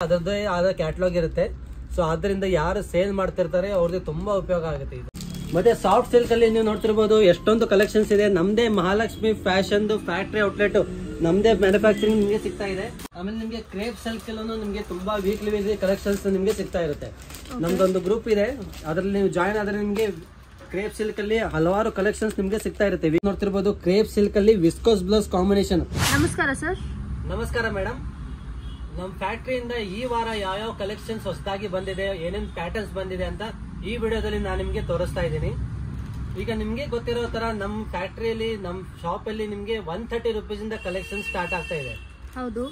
ಅದರದ್ದೇ ಆದ ಕ್ಯಾಟಲಾಗ್ ಇರುತ್ತೆ. ಸೊ ಅದರಿಂದ ಯಾರು ಸೇಲ್ ಮಾಡ್ತಿರ್ತಾರೆ ಅವ್ರಿಗೆ ತುಂಬಾ ಉಪಯೋಗ ಆಗುತ್ತೆ ಇದು. ಮತ್ತೆ ಸಾಫ್ಟ್ ಸಿಲ್ಕ್ ಅಲ್ಲಿ ನೀವು ನೋಡ್ತಿರ್ಬೋದು ಎಷ್ಟೊಂದು ಕಲೆಕ್ಷನ್ಸ್ ಇದೆ. ನಮ್ದೇ ಮಹಾಲಕ್ಷ್ಮಿ ಫ್ಯಾಷನ್ ಫ್ಯಾಕ್ಟರಿ ಔಟ್ಲೆಟ್ ನಮ್ದೇ ಮ್ಯಾನುಫ್ಯಾಕ್ಚರಿಂಗ್ ನಿಮಗೆ ಸಿಗ್ತಾ ಇದೆ. ಆಮೇಲೆ ನಿಮಗೆ ಕ್ರೇಪ್ ಸಿಲ್ಕ್ ಎಲ್ಲೂ ನಿಮಗೆ ತುಂಬಾ ವೀಕ್ಲಿ ಕಲೆಕ್ಷನ್ಸ್ ನಿಮಗೆ ಸಿಗ್ತಾ ಇರುತ್ತೆ. ನಮ್ದೊಂದು ಗ್ರೂಪ್ ಇದೆ, ಅದರಲ್ಲಿ ನೀವು ಜಾಯಿನ್ ಆದ್ರೆ ನಿಮಗೆ ಕ್ರೇಪ್ ಸಿಲ್ಕ್ ಅಲ್ಲಿ ಹಲವಾರು ಕಲೆಕ್ಷನ್ಸ್ ನಿಮಗೆ ಸಿಗ್ತಾ ಇರುತ್ತೆ. ನೋಡ್ತಿರ್ಬೋದು ಕ್ರೇಪ್ ಸಿಲ್ಕ್ ಅಲ್ಲಿ ವಿಸ್ಕೋಸ್ ಬ್ಲೌಸ್ ಕಾಂಬಿನೇಷನ್. ನಮಸ್ಕಾರ ಸರ್. ನಮಸ್ಕಾರ ಮೇಡಮ್. ನಮ್ಮ ಫ್ಯಾಕ್ಟರಿಯಿಂದ ಈ ವಾರ ಯಾವ ಕಲೆಕ್ಷನ್ಸ್ ಹೊಸದಾಗಿ ಬಂದಿದೆ, ಏನೇನ್ ಪ್ಯಾಟರ್ನ್ಸ್ ಬಂದಿದೆ ಅಂತ ಈ ವಿಡಿಯೋದಲ್ಲಿ ನಾನು ನಿಮ್ಗೆ ತೋರಿಸ್ತಾ ಇದ್ದೀನಿ. ಈಗ ನಿಮ್ಗೆ ಗೊತ್ತಿರೋ ತರ ನಮ್ಮ ಫ್ಯಾಕ್ಟರಿಯಲ್ಲಿ ನಮ್ಮ ಶಾಪ್ ಅಲ್ಲಿ ನಿಮ್ಗೆ 130 rupees ಇಂದ ಕಲೆಕ್ಷನ್ ಸ್ಟಾರ್ಟ್ ಆಗ್ತಾ ಇದೆ. ಹೌದು.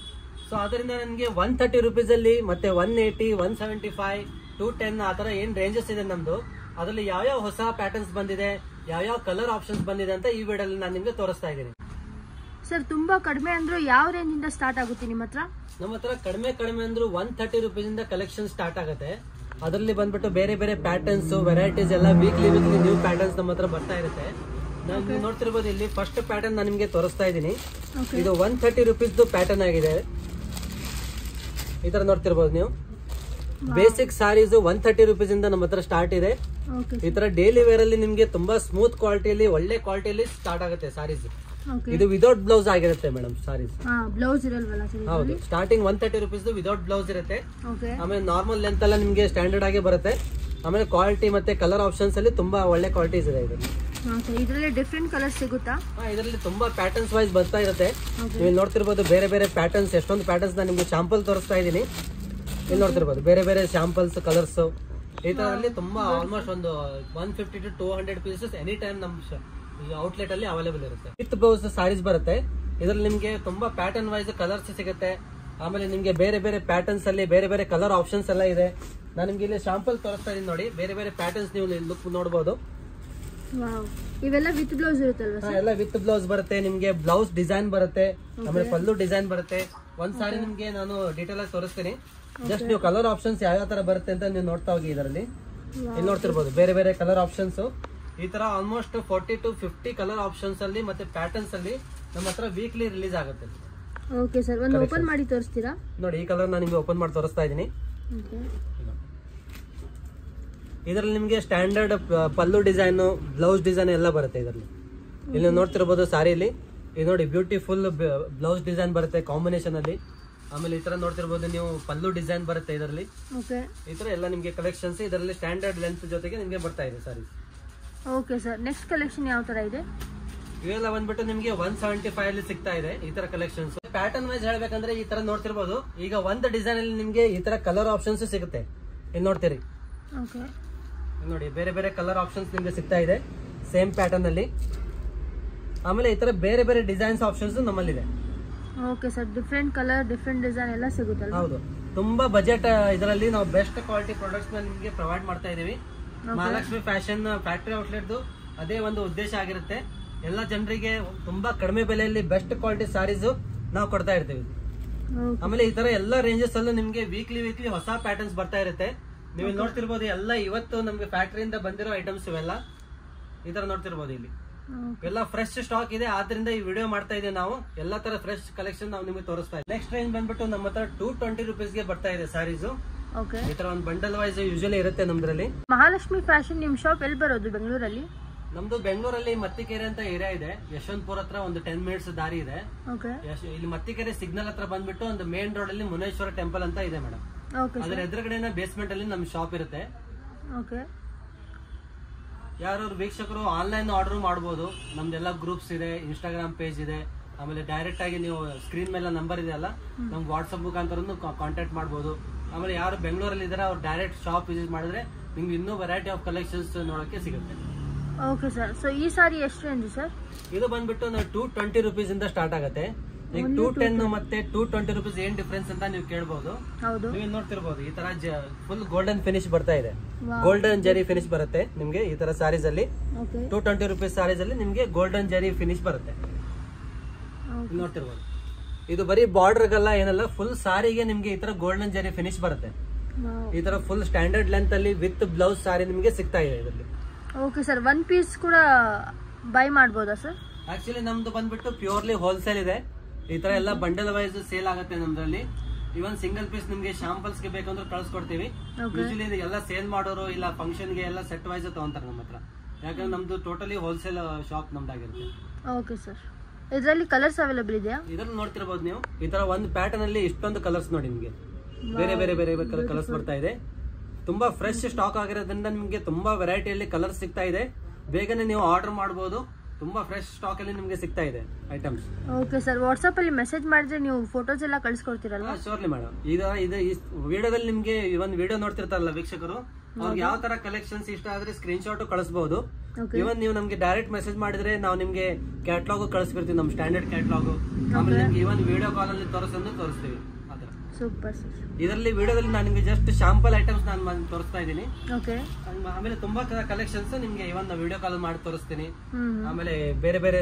ಸೊ ಅದರಿಂದ ನಿಮ್ಗೆ 130 rupees ಅಲ್ಲಿ ಮತ್ತೆ 180, 175, 210 ಆ ತರ ಏನ್ ರೇಂಜಸ್ ಇದೆ ನಮ್ದು, ಅದರಲ್ಲಿ ಯಾವ ಹೊಸ ಪ್ಯಾಟರ್ನ್ಸ್ ಬಂದಿದೆ, ಯಾವ ಕಲರ್ ಆಪ್ಷನ್ಸ್ ಬಂದಿದೆ ಅಂತ ಈ ವಿಡಿಯೋದಲ್ಲಿ ನಾನು ನಿಮ್ಗೆ ತೋರಿಸ್ತಾ ಇದ್ದೀನಿ. ಸರ್ ತುಂಬಾ ಕಡಿಮೆ ಅಂದ್ರೂ ಯಾವ ರೇಂಜ್ ಇಂದ ಸ್ಟಾರ್ಟ್ ಆಗುತ್ತೆ ನಿಮ್ಮ ಹತ್ರ? ನಮ್ಮ ಹತ್ರ ಕಡಿಮೆ ಅಂದ್ರೂ 130 rupees ಇಂದ ಕಲೆಕ್ಷನ್ ಸ್ಟಾರ್ಟ್ ಆಗುತ್ತೆ. ಅದರಲ್ಲಿ ಬಂದ್ಬಿಟ್ಟು ಬೇರೆ ಬೇರೆ ಪ್ಯಾಟರ್ನ್ಸ್ ವೆರೈಟೀಸ್ ಎಲ್ಲ ವೀಕ್ಲಿ ನ್ಯೂ ಪ್ಯಾಟರ್ನ್ಸ್ ನಮ್ಮ ಹತ್ರ ಬರ್ತಾ ಇರುತ್ತೆ. ನೀವು ನೋಡ್ತಿರ್ಬೋದು ಇಲ್ಲಿ ಫಸ್ಟ್ ಪ್ಯಾಟರ್ನ್ ನಾನು ನಿಮ್ಗೆ ತೋರಿಸ್ತಾ ಇದ್ದೀನಿ. ಇದು 130 rupees ಪ್ಯಾಟರ್ನ್ ಆಗಿದೆ. ಈ ತರ ನೋಡ್ತಿರ್ಬೋದು ನೀವು. ಬೇಸಿಕ್ ಸಾರೀಸ್ 130 rupees ಇಂದ ನಮ್ಮ ಹತ್ರ ಸ್ಟಾರ್ಟ್ ಇದೆ. ಈ ತರ ಡೈಲಿ ವೇರ್ ಅಲ್ಲಿ ನಿಮ್ಗೆ ತುಂಬಾ ಸ್ಮೂತ್ ಕ್ವಾಲಿಟಿಯಲ್ಲಿ ಒಳ್ಳೆ ಕ್ವಾಲಿಟಿಯಲ್ಲಿ ಸ್ಟಾರ್ಟ್ ಆಗುತ್ತೆ ಸಾರೀಸ್. ಇದು ವಿದೌಟ್ ಬ್ಲೌಸ್ ಆಗಿರುತ್ತೆ ಮೇಡಮ್ ಸಾರೀಸ್. ಬ್ಲೌಸ್ ಇರಲ್ವಲ್ಲ? ಹೌದು, ಸ್ಟಾರ್ಟಿಂಗ್ 130 rupees ವಿದೌಟ್ ಬ್ಲೌಸ್ ಇರುತ್ತೆ. ಆಮೇಲೆ ನಾರ್ಮಲ್ ಲೆಂತ್ ಎಲ್ಲ ನಿಮ್ಗೆ ಸ್ಟ್ಯಾಂಡರ್ಡ್ ಆಗಿ ಬರುತ್ತೆ. ಆಮೇಲೆ ಕ್ವಾಲಿಟಿ ಮತ್ತೆ ಕಲರ್ ಆಪ್ಷನ್ಸ್ ಅಲ್ಲಿ ತುಂಬಾ ಒಳ್ಳೆ ಕ್ವಾಲಿಟೀಸ್ ಇದೆ. ಇದರಲ್ಲಿ ಡಿಫ್ರೆಂಟ್ ಕಲರ್ಸ್ ಸಿಗುತ್ತಾ? ಇದರಲ್ಲಿ ತುಂಬಾ ಪ್ಯಾಟರ್ನ್ಸ್ ವೈಸ್ ಬರ್ತಾ ಇರುತ್ತೆ. ನೀವು ನೋಡ್ತಿರ್ಬೋದು ಬೇರೆ ಬೇರೆ ಪ್ಯಾಟರ್ನ್ಸ್, ಎಷ್ಟೊಂದು ಪ್ಯಾಟರ್ನ್ಸ್ ನಾನು ನಿಮ್ಗೆ ಶಾಂಪಲ್ ತೋರಿಸ್ತಾ ಇದ್ದೀನಿ. ಇಲ್ಲಿ ನೋಡ್ತಿರ್ಬೋದು ಬೇರೆ ಬೇರೆ ಶಾಂಪಲ್ಸ್, ಕಲರ್ಸ್ ಈ ತರದಲ್ಲಿ ತುಂಬಾ ಆಲ್ಮೋಸ್ಟ್ ಒಂದು 150 to 200 pieces ಎನಿ ಟೈಮ್ ನಮ್ಮ ಔಟ್ಲೆಟ್ ಅಲ್ಲಿ ಅವೈಲೇಬಲ್ ಇರುತ್ತೆ. ವಿತ್ ಬ್ಲೌಸ್ ಸಾರೀಸ್ ಬರುತ್ತೆ. ಇದರಲ್ಲಿ ನಿಮ್ಗೆ ತುಂಬಾ ಪ್ಯಾಟರ್ನ್ ವೈಸ್ ಕಲರ್ಸ್ ಸಿಗುತ್ತೆ. ಆಮೇಲೆ ನಿಮ್ಗೆ ಬೇರೆ ಬೇರೆ ಪ್ಯಾಟರ್ನ್ಸ್ ಅಲ್ಲಿ ಬೇರೆ ಬೇರೆ ಕಲರ್ ಆಪ್ಷನ್ಸ್ ಎಲ್ಲ ಇದೆ. ನಾನು ನಿಮ್ಗೆ ಇಲ್ಲಿ ಶಾಂಪಲ್ ತೋರಿಸ್ತಾ ಇದೀನಿ ನೋಡಿ. ಬೇರೆ ಬೇರೆ ಪ್ಯಾಟರ್ನ್ಸ್ ನೀವು ಲುಕ್ ನೋಡಬಹುದು. ಇವೆಲ್ಲ ವಿತ್ ಬ್ಲೌಸ್ ಇರುತ್ತಲ್ವಾ? ಎಲ್ಲ ವಿತ್ ಬ್ಲೌಸ್ ಬರುತ್ತೆ. ನಿಮ್ಗೆ ಬ್ಲೌಸ್ ಡಿಸೈನ್ ಬರುತ್ತೆ, ಆಮೇಲೆ ಪಲ್ಲು ಡಿಸೈನ್ ಬರುತ್ತೆ. ಒಂದ್ ಸಾರಿ ನಿಮ್ಗೆ ನಾನು ಡೀಟೇಲ್ ಆಗಿ ತೋರಿಸ್ತೀನಿ. ಜಸ್ಟ್ ನೀವು ಕಲರ್ ಆಪ್ಷನ್ಸ್ ಯಾವ ತರ ಬರುತ್ತೆ ಅಂತ ನೀವು ನೋಡ್ತಾ ಹೋಗಿ. ಇದರಲ್ಲಿ ಇಲ್ಲಿ ನೋಡ್ತಿರ್ಬೋದು ಬೇರೆ ಬೇರೆ ಕಲರ್ ಆಪ್ಷನ್ಸ್. ಈ ತರ ಆಲ್ಮೋಸ್ಟ್ 40 to 50 ಕಲರ್ ಆಪ್ಷನ್ಸ್ ಅಲ್ಲಿ ಮತ್ತೆ ಪ್ಯಾಟರ್ನ್ಸ್ ಅಲ್ಲಿ ನಮ್ಮ ಹತ್ರ ವೀಕ್ಲಿ ರಿಲೀಸ್ ಆಗುತ್ತೆ. ಓಕೆ ಸರ್, ಒಂದು ಓಪನ್ ಮಾಡಿ ತೋರಿಸ್ತೀರಾ? ನೋಡಿ, ಈ ಕಲರ್ ನಾನು ನಿಮಗೆ ಓಪನ್ ಮಾಡಿ ತೋರಿಸ್ತಾ ಇದ್ದೀನಿ. ಇದರಲ್ಲಿ ನಿಮಗೆ ಸ್ಟ್ಯಾಂಡರ್ಡ್ ಪಲ್ಲು ಡಿಸೈನ್, ಬ್ಲೌಸ್ ಡಿಸೈನ್ ಎಲ್ಲ ಬರುತ್ತೆ ಇದರಲ್ಲಿ. ಇಲ್ಲಿ ನೋಡ್ತಿರ್ಬೋದು ಸಾರಿಯಲ್ಲಿ ಇದು ನೋಡಿ ಬ್ಯೂಟಿಫುಲ್ ಬ್ಲೌಸ್ ಡಿಸೈನ್ ಬರುತ್ತೆ ಕಾಂಬಿನೇಷನ್ ಅಲ್ಲಿ. ಆಮೇಲೆ ಈ ತರ ನೋಡ್ತಿರ್ಬೋದು ನೀವು ಪಲ್ಲು ಡಿಸೈನ್ ಬರುತ್ತೆ ಇದರಲ್ಲಿ. ಈ ತರ ಎಲ್ಲ ನಿಮಗೆ ಕಲೆಕ್ಷನ್ಸ್ ಇದರಲ್ಲಿ ಸ್ಟ್ಯಾಂಡರ್ಡ್ ಲೆಂತ್ ಜೊತೆಗೆ ನಿಮಗೆ ಬರ್ತಾ ಇದೆ ಸಾರಿ. ಓಕೆ ಸರ್, ನೆಕ್ಸ್ಟ್ ಕಲೆಕ್ಷನ್ ಯಾವ ತರ ಇದೆ? ಇವೆಲ್ಲ ಬಂದ್ಬಿಟ್ಟು ನಿಮಗೆ 175 ಅಲ್ಲಿ ಸಿಗ್ತಾ ಇದೆ ಈ ತರ ಕಲೆಕ್ಷನ್ಸ್. ಪ್ಯಾಟರ್ನ್ ವೈಸ್ ಹೇಳ್ಬೇಕಂದ್ರೆ ಈ ತರ ನೋಡ್ತಿರ್ಬೋದು. ಈಗ ಒಂದು ಡಿಸೈನ್ ಅಲ್ಲಿ ನಿಮ್ಗೆ ಈ ತರ ಕಲರ್ ಆಪ್ಷನ್ಸ್ ಸಿಗುತ್ತೆ. ಇಲ್ಲಿ ನೋಡ್ತೀರಿ ನೋಡಿ ಬೇರೆ ಬೇರೆ ಕಲರ್ ಆಪ್ಷನ್ಸ್ ನಿಮ್ಗೆ ಸಿಗ್ತಾ ಇದೆ ಸೇಮ್ ಪ್ಯಾಟರ್ನ್ ಅಲ್ಲಿ. ಆಮೇಲೆ ಈ ತರ ಬೇರೆ ಬೇರೆ ಡಿಸೈನ್ಸ್ ಆಪ್ಷನ್ಸ್ ನಮ್ಮಲ್ಲಿದೆ. Okay sir, different colour different design ಎಲ್ಲ ಸಿಗುತ್ತಲ್ಲ? ಹೌದು, ತುಂಬಾ ಬಜೆಟ್ ಇದರಲ್ಲಿ ನಾವು ಬೆಸ್ಟ್ ಕ್ವಾಲಿಟಿ ಪ್ರಾಡಕ್ಟ್ಸ್ ನಿಮಗೆ ಪ್ರೊವೈಡ್ ಮಾಡ್ತಾ ಇದೀವಿ. ಮಹಾಲಕ್ಷ್ಮಿ ಫ್ಯಾಷನ್ ಫ್ಯಾಕ್ಟರಿ ಔಟ್ಲೆಟ್ ಅದೇ ಒಂದು ಉದ್ದೇಶ ಆಗಿರುತ್ತೆ. ಎಲ್ಲ ಜನರಿಗೆ ತುಂಬಾ ಕಡಿಮೆ ಬೆಲೆಯಲ್ಲಿ ಬೆಸ್ಟ್ ಕ್ವಾಲಿಟಿ ಸಾರೀಸ್ ನಾವು ಕೊಡ್ತಾ ಇರ್ತೀವಿ. ಆಮೇಲೆ ಈ ತರ ಎಲ್ಲ ರೇಂಜಸ್ ಅಲ್ಲೂ ನಿಮ್ಗೆ ವೀಕ್ಲಿ ಹೊಸ ಪ್ಯಾಟರ್ನ್ಸ್ ಬರ್ತಾ ಇರುತ್ತೆ. ನೀವು ನೋಡ್ತಿರ್ಬೋದು ಎಲ್ಲ ಇವತ್ತು ನಮ್ಗೆ ಫ್ಯಾಕ್ಟರಿಯಿಂದ ಬಂದಿರೋ ಐಟಮ್ಸ್ ಇವೆಲ್ಲ ಈ ತರ ನೋಡ್ತಿರ್ಬೋದು. ಇಲ್ಲಿ ಎಲ್ಲ ಫ್ರೆಶ್ ಸ್ಟಾಕ್ ಇದೆ, ಆದ್ರಿಂದ ಈ ವಿಡಿಯೋ ಮಾಡ್ತಾ ಇದೀವಿ ನಾವು. ಎಲ್ಲಾ ತರ ಫ್ರೆಶ್ ಕಲೆಕ್ಷನ್ ನಾವು ನಿಮಗೆ ತೋರಿಸ್ತಾ ಇದ್ದೀವಿ. ನೆಕ್ಸ್ಟ್ ರೇಂಜ್ ಬಂದ್ಬಿಟ್ಟು ನಮ್ಮ ಹತ್ರ 220 rupees ಗೆ ಬರ್ತಾ ಇದೆ ಸಾರೀಸ್. ಈ ತರ ಒಂದು ಬಂಡಲ್ ವೈಸ್ ಯೂಶಲಿ ಇರುತ್ತೆ ನಮ್ದ್ರಲ್ಲಿ. ಮಹಾಲಕ್ಷ್ಮಿ ಫ್ಯಾಷನ್ ನಿಮ್ ಶಾಪ್ ಎಲ್ಲಿ ಬರೋದು ಬೆಂಗಳೂರಲ್ಲಿ? ನಮ್ದು ಬೆಂಗಳೂರಲ್ಲಿ ಮತ್ತಿಕೆರೆ ಅಂತ ಏರಿಯಾ ಇದೆ. ಯಶವಂತಪುರ ಹತ್ರ ಒಂದು 10 minutes ದಾರಿ ಇದೆ. ಇಲ್ಲಿ ಮತ್ತಿಕೆರೆ ಸಿಗ್ನಲ್ ಹತ್ರ ಬಂದ್ಬಿಟ್ಟು ಒಂದು ಮೇನ್ ರೋಡ್ ಅಲ್ಲಿ ಮುನೇಶ್ವರ ಟೆಂಪಲ್ ಅಂತ ಇದೆ ಮೇಡಮ್. ಅದ್ರ ಎದುರುಗಡೆ ಬೇಸ್ಮೆಂಟ್ ಅಲ್ಲಿ ನಮ್ ಶಾಪ್ ಇರುತ್ತೆ. ಯಾರು ವೀಕ್ಷಕರು ಆನ್ಲೈನ್ ಆರ್ಡರ್ ಮಾಡಬಹುದು. ನಮ್ದೆಲ್ಲ ಗ್ರೂಪ್ಸ್ ಇದೆ, ಇನ್ಸ್ಟಾಗ್ರಾಮ್ ಪೇಜ್ ಇದೆ. ಆಮೇಲೆ ಡೈರೆಕ್ಟ್ ಆಗಿ ನೀವು ಸ್ಕ್ರೀನ್ ಮೇಲೆ ನಂಬರ್ ಇದೆ ಅಲ್ಲ, ನಮ್ಗೆ ವಾಟ್ಸ್ಆಪ್ ಮುಖಾಂತರ ಕಾಂಟ್ಯಾಕ್ಟ್ ಮಾಡಬಹುದು. ಆಮೇಲೆ ಯಾರು ಬೆಂಗಳೂರಲ್ಲಿ ಇದಾರೆ ಅವ್ರು ಡೈರೆಕ್ಟ್ ಶಾಪ್ ವಿಸಿಟ್ ಮಾಡಿದ್ರೆ ನಿಮ್ಗೆ ಇನ್ನೂ ವೆರೈಟಿ ಆಫ್ ಕಲೆಕ್ಷನ್ಸ್ ನೋಡಕ್ಕೆ ಸಿಗುತ್ತೆ. ಓಕೆ ಸರ್, ಸೊ ಈ ಸಾರಿ ಎಷ್ಟು ರೇಂಜ್ ಸರ್? ಇದು ಬಂದ್ಬಿಟ್ಟು 220 rupees ಇಂದ ಸ್ಟಾರ್ಟ್ ಆಗುತ್ತೆ. ಈಗ 210 ಮತ್ತೆ 220 rupees ಏನ್ ಡಿಫ್ರೆನ್ಸ್ ಅಂತ ನೀವು ಕೇಳಬಹುದು. ನೀವು ನೋಡ್ತಿರ್ಬೋದು ಈ ತರ ಫುಲ್ ಗೋಲ್ಡನ್ ಫಿನಿಶ್ ಬರ್ತಾ ಇದೆ. ಗೋಲ್ಡನ್ ಜರಿ ಫಿನಿಶ್ ಬರುತ್ತೆ ನಿಮ್ಗೆ ಈ ತರ ಸಾರೀಸ್ ಅಲ್ಲಿ. 220 rupees ಸಾರೀಸ್ ಅಲ್ಲಿ ನಿಮ್ಗೆ ಗೋಲ್ಡನ್ ಜರಿ ಫಿನಿಶ್ ಬರುತ್ತೆ. ನೋಡ್ತಿರ್ಬೋದು ಇದು ಬರೀ ಬಾರ್ಡರ್ ಗಲ್ಲ ಏನಲ್ಲ, ಫುಲ್ ಸಾರಿಗೆ ನಿಮ್ಗೆ ಈ ತರ ಗೋಲ್ಡನ್ ಜರಿ ಫಿನಿಶ್ ಬರುತ್ತೆ. ಈ ತರ ಫುಲ್ ಸ್ಟ್ಯಾಂಡರ್ಡ್ ಲೆಂತ್ ಅಲ್ಲಿ ವಿತ್ ಬ್ಲೌಸ್ ಸಾರಿ ನಿಮ್ಗೆ ಸಿಗ್ತಾ ಇದೆ ಇದರಲ್ಲಿ. ಓಕೆ ಸರ್, ಒನ್ ಪೀಸ್ ಕೂಡ ಬೈ ಮಾಡಬಹುದಾ ಸರ್? ಆಕ್ಚುಲಿ ನಮ್ದು ಬಂದ್ಬಿಟ್ಟು ಪ್ಯೂರ್ಲಿ ಹೋಲ್ಸೇಲ್ ಇದೆ. ಈ ತರ ಎಲ್ಲ ಬಂಡಲ್ ವೈಸ್ ಸೇಲ್ ಆಗುತ್ತೆ ನಮ್ದ್ರಲ್ಲಿ. ಇವನ್ ಸಿಂಗಲ್ ಪೀಸ್ ನಿಮ್ಗೆ ಶಾಂಪಲ್ಸ್ ಗೆ ಬೇಕಂದ್ರೆ ಕಳ್ಸಿಕೊಡ್ತೀವಿ. ಯೂಶಲಿ ಎಲ್ಲ ಸೇಲ್ ಮಾಡೋರು ಇಲ್ಲ ಫಂಕ್ಷನ್ ಗೆ ಎಲ್ಲ ಸೆಟ್ ವೈಸ್ ತಗೊಂತಾರೆ ನಮ್ಮ ಹತ್ರ. ಯಾಕಂದ್ರೆ ನಮ್ದು ಟೋಟಲಿ ಹೋಲ್ಸೇಲ್ ಶಾಪ್ ನಮ್ದಾಗಿರುತ್ತೆ. Okay sir. ಇದರಲ್ಲಿ ಕಲರ್ಸ್ ಅವೈಲೇಬಲ್ ಇದೆಯಾ? ಇದ್ರಲ್ಲಿ ನೋಡ್ತಿರ್ಬೋದು ನೀವು, ಈ ತರ ಒಂದು ಪ್ಯಾಟರ್ನ್ ಅಲ್ಲಿ ಇಷ್ಟೊಂದು ಕಲರ್ಸ್ ನೋಡಿ ನಿಮ್ಗೆ ಬೇರೆ ಬೇರೆ ಬೇರೆ ಕಲರ್ಸ್ ಬರ್ತಾ ಇದೆ. ತುಂಬಾ ಫ್ರೆಶ್ ಸ್ಟಾಕ್ ಆಗಿರೋದ್ರಿಂದ ನಿಮ್ಗೆ ತುಂಬಾ ವೆರೈಟಿಯಲ್ಲಿ ಕಲರ್ಸ್ ಸಿಗ್ತಾ ಇದೆ. ಬೇಗನೆ ನೀವು ಆರ್ಡರ್ ಮಾಡಬಹುದು. ತುಂಬಾ ಫ್ರೆಶ್ ಸ್ಟಾಕ್ ಅಲ್ಲಿ ನಿಮ್ಗೆ ಸಿಗ್ತಾ ಇದೆ ಐಟಮ್ಸ್. Okay sir. ವಾಟ್ಸ್ಆಪ್ ಅಲ್ಲಿ ಮೆಸೇಜ್ ಮಾಡಿದ್ರೆ ನೀವು ಫೋಟೋಸ್ ಎಲ್ಲ ಕಳಿಸ್ಕೊಡ್ತೀರಲ್ವಾ? Shortly madam. ಈ ವಿಡಿಯೋದಲ್ಲಿ ನಿಮ್ಗೆ ಒಂದು ವಿಡಿಯೋ ನೋಡ್ತಿರ್ತಾರಲ್ಲ ವೀಕ್ಷಕರು, ಅವ್ರಿಗೆ ಯಾವ ತರ ಕಲೆಕ್ಷನ್ಸ್ ಇಷ್ಟ ಆದ್ರೆ ಸ್ಕ್ರೀನ್ ಶಾಟ್ ಕಳಿಸಬಹುದು. ಇವನ್ ನೀವು ನಮ್ಗೆ ಡೈರೆಕ್ಟ್ ಮೆಸೇಜ್ ಮಾಡಿದ್ರೆ ನಾವು ನಿಮ್ಗೆ ಕ್ಯಾಟ್ಲಾಗ್ ಕಳಿಸ್ಬಿಡ್ತೀವಿ, ನಮ್ ಸ್ಟ್ಯಾಂಡರ್ಡ್ ಕ್ಯಾಟ್ಲಾಗ್. ಆಮೇಲೆ ನಿಮ್ಗೆ ಇವನ್ ವಿಡಿಯೋ ಕಾಲ್ ಅಲ್ಲಿ ತೋರಿಸ್ತೀವಿ. Super sir. ಇದರಲ್ಲಿ ವಿಡಿಯೋದಲ್ಲಿ ನಾನು ನಿಮ್ಗೆ ಜಸ್ಟ್ ಶಾಂಪಲ್ ಐಟಮ್ಸ್ ನಾನು ತೋರಿಸ್ತಾ ಇದ್ದೀನಿ. ಆಮೇಲೆ ತುಂಬಾ ಕಲೆಕ್ಷನ್ಸ್ ನಿಮ್ಗೆ ಇವನ್ ವಿಡಿಯೋ ಕಾಲ್ ಮಾಡಿ ತೋರಿಸ್ತೀನಿ. ಆಮೇಲೆ ಬೇರೆ ಬೇರೆ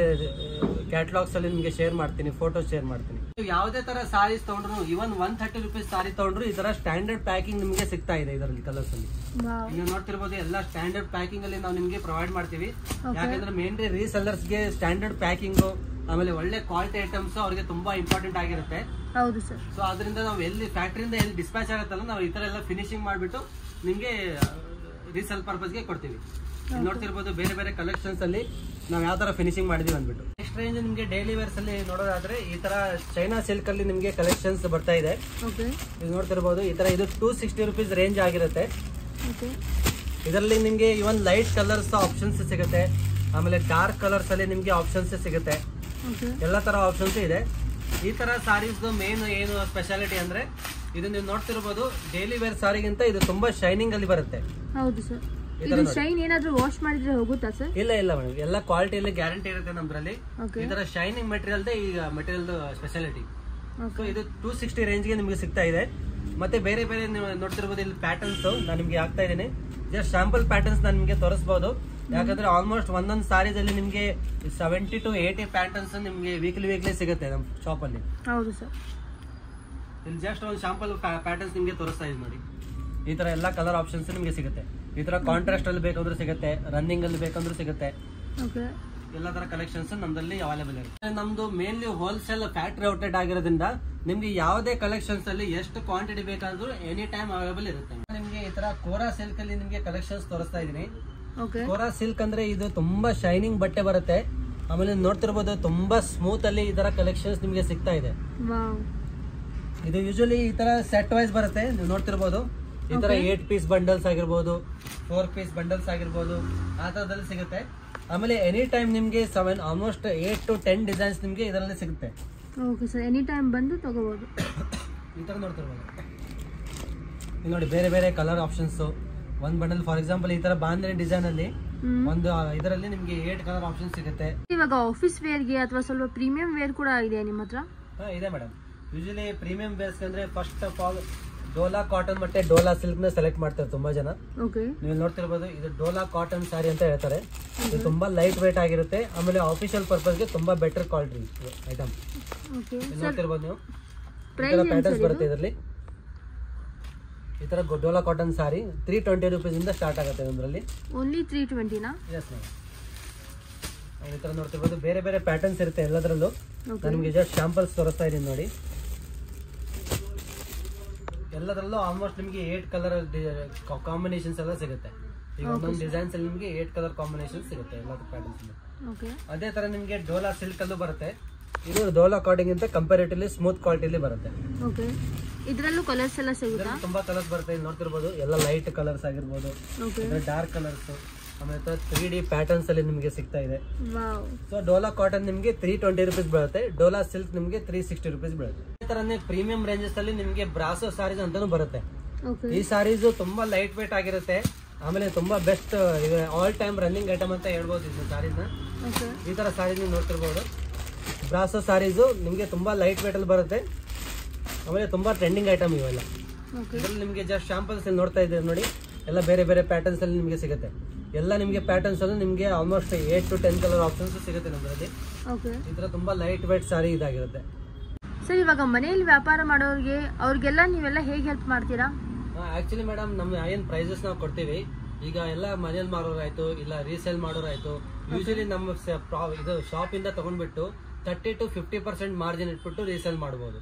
ಕ್ಯಾಟಲಾಗ್ಸ್ ಅಲ್ಲಿ ನಿಮ್ಗೆ ಶೇರ್ ಮಾಡ್ತೀನಿ, ಫೋಟೋ ಶೇರ್ ಮಾಡ್ತೀನಿ. ಯಾವುದೇ ತರ ಸಾರೀಸ್ ತಗೊಂಡ್ರು, ಇವನ್ 130 ರೂಪೀಸ್ ಸಾರಿ ತಗೊಂಡ್ರು ಈ ತರ ಸ್ಟ್ಯಾಂಡರ್ಡ್ ಪ್ಯಾಕಿಂಗ್ ನಿಮ್ಗೆ ಸಿಗ್ತಾ ಇದೆ. ಇದರಲ್ಲಿ ಕಲರ್ಸ್ ಅಲ್ಲಿ ನೀವು ನೋಡ್ತಿರ್ಬೋದು, ಎಲ್ಲ ಸ್ಟ್ಯಾಂಡರ್ಡ್ ಪ್ಯಾಕಿಂಗ್ ಅಲ್ಲಿ ನಾವು ನಿಮ್ಗೆ ಪ್ರೊವೈಡ್ ಮಾಡ್ತೀವಿ. ಯಾಕಂದ್ರೆ ಮೇನ್ಲಿ ರೀಸೆಲ್ಲರ್ಸ್ ಗೆ ಸ್ಟ್ಯಾಂಡರ್ಡ್ ಪ್ಯಾಕಿಂಗ್ ಆಮೇಲೆ ಒಳ್ಳೆ ಕ್ವಾಲಿಟಿ ಐಟಮ್ಸ್ ಅವ್ರಿಗೆ ತುಂಬಾ ಇಂಪಾರ್ಟೆಂಟ್ ಆಗಿರುತ್ತೆ. ಹೌದು ಸರ್. ಸೊ ಅದರಿಂದ ನಾವು ಎಲ್ಲಿ ಫ್ಯಾಕ್ಟ್ರಿಯಿಂದ ಎಲ್ಲಿ ಡಿಸ್ಪ್ಯಾಚ್ ಆಗುತ್ತಲ್ಲ, ನಾವು ಈ ತರ ಎಲ್ಲ ಫಿನಿಶಿಂಗ್ ಮಾಡಿಬಿಟ್ಟು ನಿಮ್ಗೆ ರೀಸೇಲ್ ಪರ್ಪಸ್ಗೆ ಕೊಡ್ತೀವಿ. ನೋಡ್ತಿರ್ಬೋದು ಬೇರೆ ಬೇರೆ ಕಲೆಕ್ಷನ್ಸ್ ಅಲ್ಲಿ ನಾವು ಯಾವ ತರ ಫಿನಿಶಿಂಗ್ ಮಾಡಿದೀವಿ ಅಂದ್ಬಿಟ್ಟು. ನೆಕ್ಸ್ಟ್ ರೇಂಜ್ ನಿಮ್ಗೆ ಡೈಲಿ ವೇರ್ಸ್ ಅಲ್ಲಿ ನೋಡೋದಾದ್ರೆ ಈ ತರ ಚೈನಾ ಸಿಲ್ಕ್ ಅಲ್ಲಿ ನಿಮ್ಗೆ ಕಲೆಕ್ಷನ್ಸ್ ಬರ್ತಾ ಇದೆ. ಇದು ನೋಡ್ತಿರ್ಬೋದು, ಈ ತರ ಇದು 260 ರೂಪೀಸ್ ರೇಂಜ್ ಆಗಿರುತ್ತೆ. ಇದರಲ್ಲಿ ನಿಮ್ಗೆ ಇವನ್ ಲೈಟ್ ಕಲರ್ಸ್ ಆಪ್ಷನ್ಸ್ ಸಿಗುತ್ತೆ. ಆಮೇಲೆ ಡಾರ್ಕ್ ಕಲರ್ಸ್ ಅಲ್ಲಿ ನಿಮ್ಗೆ ಆಪ್ಷನ್ಸ್ ಸಿಗುತ್ತೆ. ಎಲ್ಲ ತರ ಆಪ್ಷನ್ಸ್ ಇದೆ. ಈ ತರ ಸಾರೀಸ್ ಮೇನ್ ಏನು ಸ್ಪೆಷಾಲಿಟಿ ಅಂದ್ರೆ, ಇದು ನೀವು ನೋಡ್ತಿರ್ಬೋದು ಡೈಲಿ ವೇರ್ ಸಾರಿಗಿಂತ ಇದು ತುಂಬಾ ಶೈನಿಂಗ್ ಅಲ್ಲಿ ಬರುತ್ತೆ. ಹೌದು ಸರ್. ಇದು ಶೈನ್ ಏನಾದ್ರೂ ವಾಶ್ ಮಾಡಿದ್ರೆ ಹೋಗುತ್ತಾ ಸರ್? ಇಲ್ಲ ಮೇಡಮ್, ಎಲ್ಲ ಕ್ವಾಲಿಟಿಯಲ್ಲಿ ಗ್ಯಾರಂಟಿ ಇರುತ್ತೆ ನಮ್ದ್ರಲ್ಲಿ. ಈ ತರ ಶೈನಿಂಗ್ ಮೆಟೀರಿಯಲ್ ಈಗ ಮೆಟೀರಿಯಲ್ ಸ್ಪೆಷಾಲಿಟಿ. ಸೊ ಇದು 260 ರೇಂಜ್ ಗೆ ನಿಮ್ಗೆ ಸಿಗ್ತಾ ಇದೆ. ಮತ್ತೆ ಬೇರೆ ಬೇರೆ ನೀವು ನೋಡ್ತಿರ್ಬೋದು ಇಲ್ಲಿ ಪ್ಯಾಟರ್ನ್ಸ್ ನಾನು ನಿಮ್ಗೆ ಹಾಕ್ತಾ ಇದ್ದೀನಿ. ಜಸ್ಟ್ ಸ್ಯಾಂಪಲ್ ಪ್ಯಾಟರ್ನ್ಸ್ ನಾನು ನಿಮ್ಗೆ ತೋರಿಸಬಹುದು. ಯಾಕಂದ್ರೆ ಆಲ್ಮೋಸ್ಟ್ ಒಂದೊಂದು ಸಾರೀಸ್ ಅಲ್ಲಿ ನಿಮ್ಗೆ 70 to 80 ಪ್ಯಾಟರ್ನ್ಸ್ ನಿಮ್ಗೆ ವೀಕ್ಲಿ ಸಿಗುತ್ತೆ ನಮ್ಮ ಶಾಪ್ ಅಲ್ಲಿ. ಹೌದು ಸರ್. ಇಲ್ಲಿ ಜಸ್ಟ್ ಒಂದು ಶಾಂಪಲ್ ಪ್ಯಾಟರ್ನ್ಸ್ ನಿಮ್ಗೆ ತೋರಿಸ್ತಾ ಇದ್ದೀನಿ ನೋಡಿ. ಈ ತರ ಎಲ್ಲಾ ಕಲರ್ ಆಪ್ಷನ್ಸ್ ನಿಮ್ಗೆ ಸಿಗುತ್ತೆ. ಈ ತರ ಕಾಂಟ್ರಾಸ್ಟ್ ಅಲ್ಲಿ ಬೇಕಂದ್ರೆ ಸಿಗುತ್ತೆ, ರನ್ನಿಂಗ್ ಅಲ್ಲಿ ಬೇಕಂದ್ರೆ ಸಿಗುತ್ತೆ. ಎಲ್ಲ ತರ ಕಲೆಕ್ಷನ್ಸ್ ನಮ್ದಲ್ಲಿ ಅವೈಲೇಬಲ್ ಇರುತ್ತೆ. ನಮ್ದು ಮೇನ್ಲಿ ಹೋಲ್ಸೇಲ್ ಫ್ಯಾಕ್ಟರಿ ಔಟ್ಲೆಟ್ ಆಗಿರೋದ್ರಿಂದ ನಿಮ್ಗೆ ಯಾವುದೇ ಕಲೆಕ್ಷನ್ಸ್ ಅಲ್ಲಿ ಎಷ್ಟು ಕ್ವಾಂಟಿಟಿ ಬೇಕಾದ್ರೂ ಎನಿ ಟೈಮ್ ಅವೈಲೇಬಲ್ ಇರುತ್ತೆ. ನಿಮ್ಗೆ ಈ ತರ ಕೋರಾ ಸಿಲ್ಕ್ ಅಲ್ಲಿ ನಿಮ್ಗೆ ಕಲೆಕ್ಷನ್ಸ್ ತೋರಿಸ್ತಾ ಇದೀನಿ. ಕೋರಾ ಸಿಲ್ಕ್ ಅಂದ್ರೆ ಇದು ತುಂಬಾ ಶೈನಿಂಗ್ ಬಟ್ಟೆ ಬರುತ್ತೆ. ಆಮೇಲೆ ನೋಡ್ತಿರ್ಬೋದು ತುಂಬಾ ಸ್ಮೂತ್ ಅಲ್ಲಿ ಈ ತರ ಕಲೆಕ್ಷನ್ಸ್ ನಿಮ್ಗೆ ಸಿಗ್ತಾ ಇದೆ. ಇದು ಯೂಶಲಿ ಈ ತರ ಸೆಟ್ ವೈಸ್ ಬರುತ್ತೆ. ನೀವು ನೋಡ್ತಿರ್ಬೋದು ಈ ತರ 8 ಪೀಸ್ ಬಂಡಲ್ಸ್ ಆಗಿರ್ಬೋದು, 4 ಪೀಸ್ ಬಂಡಲ್ಸ್ ಆಗಿರ್ಬೋದು, ಆ ತರದಲ್ಲಿ ಸಿಗುತ್ತೆ. ಆಮೇಲೆ ಎನಿ ಟೈಮ್ ನಿಮ್ಗೆ ಆಲ್ಮೋಸ್ಟ್ 8 to 10 ಡಿಸೈನ್ಸ್ ನಿಮ್ಗೆ ಇದರಲ್ಲಿ ಸಿಗುತ್ತೆ. ಓಕೆ ಸರ್, ಎನಿ ಟೈಮ್ ಬಂದು ತಗೋಬಹುದು. ಈ ತರ ನೋಡ್ತಿರ್ಬೋದು ನೋಡಿ ಬೇರೆ ಬೇರೆ ಕಲರ್ ಆಪ್ಷನ್ಸ್. ಒಂದ್ ಬಂಡಲ್ ಫಾರ್ ಎಕ್ಸಾಂಪಲ್ ಈ ತರ ಬಾಂಧನಿ ಡಿಸೈನ್ ಅಲ್ಲಿ ಒಂದು ಇದರಲ್ಲಿ ನಿಮ್ಗೆ 8 ಕಲರ್ ಆಪ್ಷನ್ ಸಿಗುತ್ತೆ. ಇವಾಗ ಆಫೀಸ್ ವೇರ್ ಗೆ ಅಥವಾ ಸ್ವಲ್ಪ ಪ್ರೀಮಿಯಂ ವೇರ್ ಕೂಡ ಇದೆ ನಿಮ್ಮ ಹತ್ರ? ಇದೆ ಮೇಡಮ್. ಯೂಶಲಿ ಪ್ರೀಮಿಯಂ ವೇರ್ಸ್ ಅಂದ್ರೆ first of all Dhola cotton ಮತ್ತೆ ಡೋಲಾ ಸಿಲ್ಕ್ ನ ಸೆಲೆಕ್ಟ್ ಮಾಡ್ತಾರೆ ತುಂಬಾ ಜನ. ನೀವು ನೋಡ್ತಿರ್ಬೋದು ಇದು ಡೋಲಾ ಕಾಟನ್ ಸಾರಿ ಅಂತ ಹೇಳ್ತಾರೆ. ಇದು ತುಂಬಾ ಲೈಟ್ ವೇಟ್ ಆಗಿರುತ್ತೆ. ಆಮೇಲೆ ಆಫೀಷಿಯಲ್ ಪರ್ಪಸ್ ಗೆ ತುಂಬಾ ಬೆಟರ್ ಕ್ವಾಲಿಟಿ ಐಟಮ್. ನೋಡ್ತಿರ್ಬೋದು ನೀವು ಪ್ಯಾಟರ್ನ್ಸ್ ಬರುತ್ತೆ ಇದರಲ್ಲಿ. ಈ ತರ ಡೋಲಾ ಕಾಟನ್ ಸಾರಿ 320 ರೂಪೀಸ್ ಇಂದ ಸ್ಟಾರ್ಟ್ ಆಗುತ್ತೆ ಇದರಲ್ಲಿ. ಓನ್ಲಿ 320 ನಾ? Yes ma'am. ಈ ತರ ನೋಡ್ತಿರ್ಬೋದು ಬೇರೆ ಬೇರೆ ಪ್ಯಾಟರ್ನ್ಸ್ ಇರುತ್ತೆ ಎಲ್ಲದರಲ್ಲೂ. ನಿಮಗೆ ಜಸ್ಟ್ ಶಾಂಪಲ್ಸ್ ತೋರಿಸ್ತಾ ಇದೀನಿ ನೋಡಿ. ಎಲ್ಲದರಲ್ಲೂ ಆಲ್ಮೋಸ್ಟ್ ನಿಮಗೆ 8 ಕಲರ್ ಕಾಂಬಿನೇಷನ್ಸ್ ಎಲ್ಲ ಸಿಗುತ್ತೆ. ಈಗ ಒಂದೊಂದು ಡಿಸೈನ್ಸ್ ಅಲ್ಲಿ ನಿಮಗೆ 8 ಕಲರ್ ಕಾಂಬಿನೇಷನ್ ಸಿಗುತ್ತೆ ಎಲ್ಲ ಪ್ಯಾಟರ್ನ್ಸ್. ಅದೇ ತರ ನಿಮಗೆ ಡೋಲಾ ಸಿಲ್ಕ್ ಅಲ್ಲೂ ಬರುತ್ತೆ. ಇದು ಡೋಲಾ ಕಾಟನ್ ಗಿಂತ ಕಂಪ್ಯಾರಿಟಿವ್ಲಿ ಸ್ಮೂತ್ ಕ್ವಾಲಿಟಿಲಿ ಬರುತ್ತೆ. ಇದರಲ್ಲೂ ಕಲರ್ಸ್ ಎಲ್ಲ ಸಿಗುತ್ತೆ. ತುಂಬಾ ಕಲರ್ಸ್ ಬರುತ್ತೆ. ಇಲ್ಲಿ ನೋಡ್ತಿರ್ಬೋದು ಎಲ್ಲ ಲೈಟ್ ಕಲರ್ಸ್ ಆಗಿರ್ಬೋದು, ಡಾರ್ಕ್ ಕಲರ್ಸ್, ಆಮೇಲೆ 3D ಪ್ಯಾಟರ್ನ್ಸ್ ಅಲ್ಲಿ ನಿಮಗೆ ಸಿಗ್ತಾ ಇದೆ. ಸೊ ಡೋಲಾ ಕಾಟನ್ ನಿಮಗೆ 320 ರೂಪೀಸ್ ಬೀಳುತ್ತೆ. ಡೋಲಾ ಸಿಲ್ಕ್ ನಿಮಗೆ 360 ರೂಪೀಸ್ ಬೀಳುತ್ತೆ. ಈ ತರನೇ ಪ್ರೀಮಿಯಂ ರೇಂಜಸ್ ಅಲ್ಲಿ ನಿಮಗೆ ಬ್ರಾಸೋ ಸಾರೀಸ್ ಅಂತಾನು ಬರುತ್ತೆ. ಈ ಸಾರೀಸ್ ತುಂಬಾ ಲೈಟ್ ವೇಟ್ ಆಗಿರುತ್ತೆ. ಆಮೇಲೆ ತುಂಬಾ best all time running item ಅಂತ ಹೇಳ್ಬೋದು ಇದು ಸಾರೀಸ್ ನ. ಈ ತರ ಸಾರೀಸ್ ನೀವು ನೋಡ್ತಿರ್ಬೋದು. ಬ್ರಾಸೋ ಸಾರೀಸ್ ನಿಮಗೆ ತುಂಬಾ ಲೈಟ್ ವೇಟ್ ಅಲ್ಲಿ ಬರುತ್ತೆ. ಆಮೇಲೆ ತುಂಬಾ ಟ್ರೆಂಡಿಂಗ್ ಐಟಮ್ ಇವೆಲ್ಲ. ಇದ್ರಲ್ಲಿ ನಿಮಗೆ ಜಸ್ಟ್ ಶಾಂಪಲ್ಸ್ ನೋಡ್ತಾ ಇದ್ದೀರಿ ನೋಡಿ. ಎಲ್ಲ ಬೇರೆ ಬೇರೆ ಪ್ಯಾಟರ್ನ್ಸ್ ಅಲ್ಲಿ ನಿಮಗೆ ಸಿಗುತ್ತೆ. ಎಲ್ಲ ನಿಮಗೆ ಪ್ಯಾಟರ್ನ್ಸ್ ಅಲ್ಲಿ ನಿಮಗೆ ಆಲ್ಮೋಸ್ಟ್ 8 to 10 ಕಲರ್ ಆಪ್ಷನ್ಸ್ ಸಿಗುತ್ತೆ ನಮ್ಮಲ್ಲಿ. ಈ ತರ ತುಂಬಾ ಲೈಟ್ ವೇಟ್ ಸಾರಿ ಇದಾಗಿರುತ್ತೆ. ಸರ್, ಇವಾಗ ಮನೆಯಲ್ಲಿ ವ್ಯಾಪಾರ ಮಾಡೋರಿಗೆ ಅವ್ರಿಗೆಲ್ಲ ನೀವೆಲ್ಲ ಹೇಗೆ ಹೆಲ್ಪ್ ಮಾಡ್ತೀರಾ? ಆಕ್ಚುಲಿ ಮೇಡಮ್ ನಮ್ಮ ಏನ್ ಪ್ರೈಸಸ್ ನಾವು ಕೊಡ್ತೀವಿ. ಈಗ ಎಲ್ಲ ಮನೇಲಿ ಮಾರೋರಾಯ್ತು ಇಲ್ಲ ರೀಸೇಲ್ ಮಾಡೋರಾಯ್ತು, ಯೂಶಲಿ ನಮ್ಮ ಇದು ಶಾಪ್ ಇಂದ ತಗೊಂಡ್ಬಿಟ್ಟು 30 to 50% ಮಾರ್ಜಿನ್ ಇಟ್ಬಿಟ್ಟು ರೀಸೇಲ್ ಮಾಡಬಹುದು.